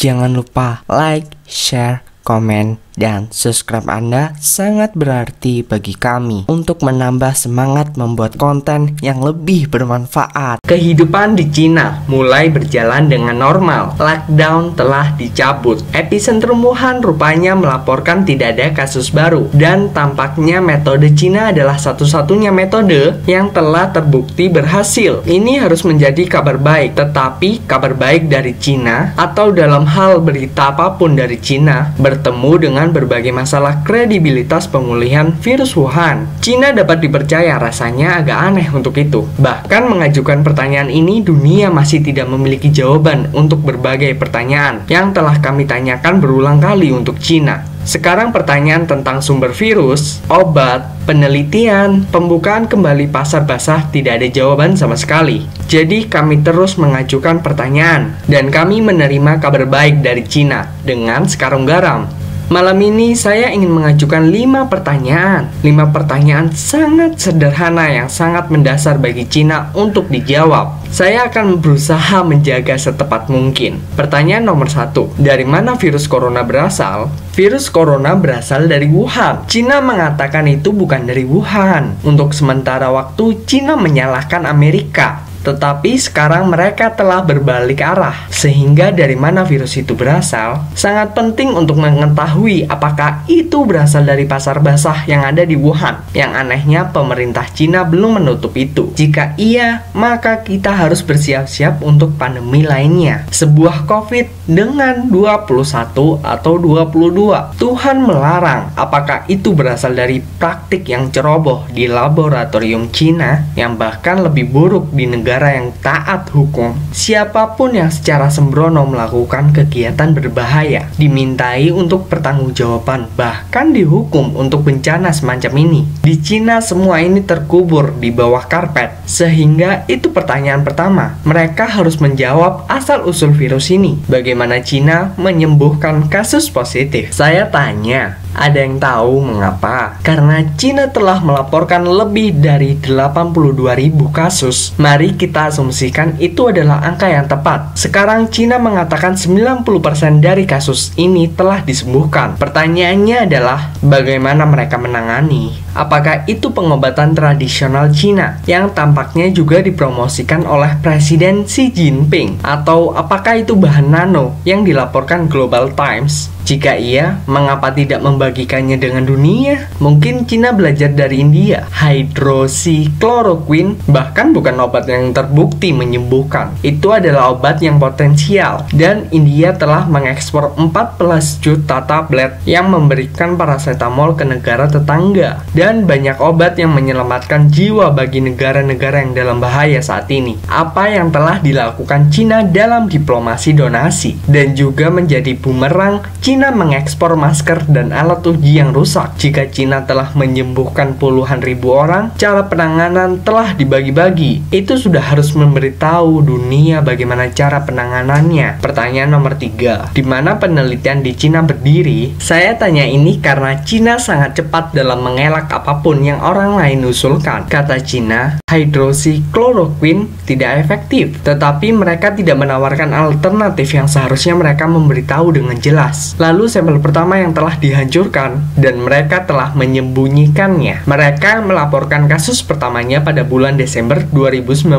Jangan lupa like, share, komen, dan subscribe Anda sangat berarti bagi kami untuk menambah semangat membuat konten yang lebih bermanfaat. Kehidupan di Cina mulai berjalan dengan normal. Lockdown telah dicabut. Epicentrum Wuhan rupanya melaporkan tidak ada kasus baru. Dan tampaknya metode Cina adalah satu-satunya metode yang telah terbukti berhasil. Ini harus menjadi kabar baik. Tetapi kabar baik dari Cina atau dalam hal berita apapun dari Cina bertemu dengan berbagai masalah kredibilitas pemulihan virus Wuhan. Cina dapat dipercaya, rasanya agak aneh untuk itu. Bahkan mengajukan pertanyaan ini, dunia masih tidak memiliki jawaban untuk berbagai pertanyaan yang telah kami tanyakan berulang kali untuk Cina. Sekarang pertanyaan tentang sumber virus, obat, penelitian, pembukaan kembali pasar basah tidak ada jawaban sama sekali. Jadi kami terus mengajukan pertanyaan dan kami menerima kabar baik dari Cina dengan sekarung garam. Malam ini saya ingin mengajukan 5 pertanyaan. 5 pertanyaan sangat sederhana yang sangat mendasar bagi Cina untuk dijawab. Saya akan berusaha menjaga setepat mungkin. Pertanyaan nomor 1. Dari mana virus corona berasal? Virus corona berasal dari Wuhan. Cina mengatakan itu bukan dari Wuhan. Untuk sementara waktu, Cina menyalahkan Amerika. Tetapi sekarang mereka telah berbalik arah. Sehingga dari mana virus itu berasal, sangat penting untuk mengetahui apakah itu berasal dari pasar basah yang ada di Wuhan. Yang anehnya pemerintah Cina belum menutup itu. Jika iya, maka kita harus bersiap-siap untuk pandemi lainnya. Sebuah COVID dengan 21 atau 22. Tuhan melarang. Apakah itu berasal dari praktik yang ceroboh di laboratorium Cina yang bahkan lebih buruk di negara yang taat hukum? Siapapun yang secara sembrono melakukan kegiatan berbahaya dimintai untuk pertanggungjawaban, bahkan dihukum untuk bencana semacam ini. Di Cina semua ini terkubur di bawah karpet. Sehingga itu pertanyaan pertama. Mereka harus menjawab asal-usul virus ini. Bagaimana Cina menyembuhkan kasus positif? Saya tanya, ada yang tahu mengapa? Karena Cina telah melaporkan lebih dari 82.000 kasus. Mari kita asumsikan itu adalah angka yang tepat. Sekarang Cina mengatakan 90% dari kasus ini telah disembuhkan. Pertanyaannya adalah, bagaimana mereka menangani? Apakah itu pengobatan tradisional Cina yang tampaknya juga dipromosikan oleh Presiden Xi Jinping? Atau apakah itu bahan nano yang dilaporkan Global Times? Jika iya, mengapa tidak membagikannya dengan dunia? Mungkin Cina belajar dari India. Hydroxychloroquine bahkan bukan obat yang terbukti menyembuhkan. Itu adalah obat yang potensial. Dan India telah mengekspor 14 juta tablet yang memberikan paracetamol ke negara tetangga. Dan banyak obat yang menyelamatkan jiwa bagi negara-negara yang dalam bahaya saat ini. Apa yang telah dilakukan Cina dalam diplomasi donasi dan juga menjadi bumerang, Cina mengekspor masker dan alat uji yang rusak. Jika Cina telah menyembuhkan puluhan ribu orang, cara penanganan telah dibagi-bagi. Itu sudah harus memberitahu dunia bagaimana cara penanganannya. Pertanyaan nomor 3. Di mana penelitian di Cina berdiri? Saya tanya ini karena Cina sangat cepat dalam mengelak apapun yang orang lain usulkan. Kata Cina, hydroxychloroquine tidak efektif. Tetapi mereka tidak menawarkan alternatif yang seharusnya mereka memberitahu dengan jelas. Lalu sampel pertama yang telah dihancurkan dan mereka telah menyembunyikannya. Mereka melaporkan kasus pertamanya pada bulan Desember 2019.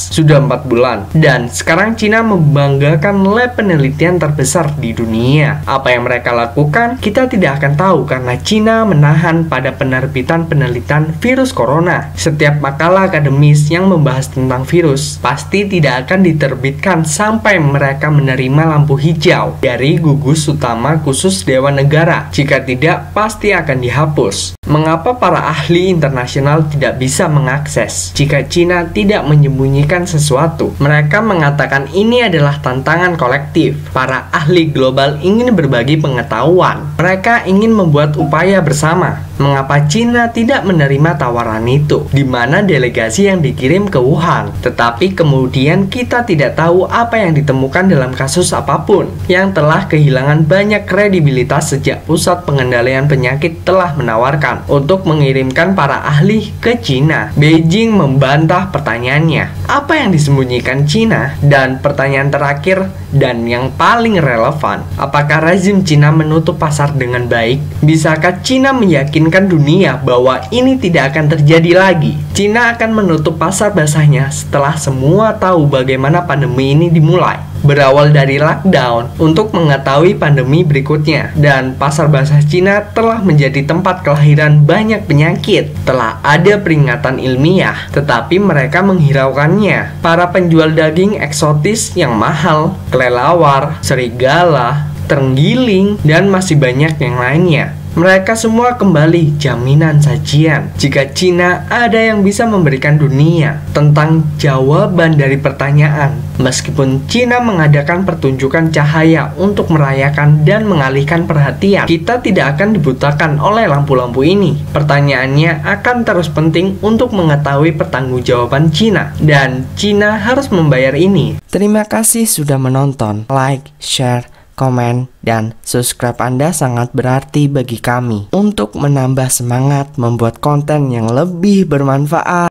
Sudah 4 bulan. Dan sekarang Cina membanggakan lab penelitian terbesar di dunia. Apa yang mereka lakukan, kita tidak akan tahu karena Cina menahan pada penerbitan penelitian virus corona. Setiap makalah akademis yang membahas tentang virus pasti tidak akan diterbitkan sampai mereka menerima lampu hijau dari gugus utama khusus Dewan Negara. Jika tidak, pasti akan dihapus. Mengapa para ahli internasional tidak bisa mengakses jika Cina tidak menyembunyikan sesuatu? Mereka mengatakan ini adalah tantangan kolektif. Para ahli global ingin berbagi pengetahuan. Mereka ingin membuat upaya bersama. Mengapa Cina tidak menerima tawaran itu? Di mana delegasi yang dikirim ke Wuhan? Tetapi kemudian kita tidak tahu apa yang ditemukan dalam kasus apapun yang telah kehilangan banyak kredibilitas sejak Pusat Pengendalian Penyakit telah menawarkan relevan untuk mengirimkan para ahli ke Cina. Beijing membantah pertanyaannya. Apa yang disembunyikan Cina? Dan pertanyaan terakhir dan yang paling relevan, apakah rezim Cina menutup pasar dengan baik? Bisakah Cina meyakinkan dunia bahwa ini tidak akan terjadi lagi? Cina akan menutup pasar basahnya setelah semua tahu bagaimana pandemi ini dimulai. Berawal dari lockdown untuk mengetahui pandemi berikutnya, dan pasar basah Cina telah menjadi tempat kelahiran banyak penyakit. Telah ada peringatan ilmiah, tetapi mereka menghiraukannya. Para penjual daging eksotis yang mahal, kelelawar, serigala, terenggiling, dan masih banyak yang lainnya. Mereka semua kembali jaminan sajian. Jika Cina ada yang bisa memberikan dunia tentang jawaban dari pertanyaan. Meskipun Cina mengadakan pertunjukan cahaya untuk merayakan dan mengalihkan perhatian, kita tidak akan dibutakan oleh lampu-lampu ini. Pertanyaannya akan terus penting untuk mengetahui pertanggungjawaban Cina, dan Cina harus membayar ini. Terima kasih sudah menonton. Like, share, komen, dan subscribe Anda sangat berarti bagi kami untuk menambah semangat membuat konten yang lebih bermanfaat.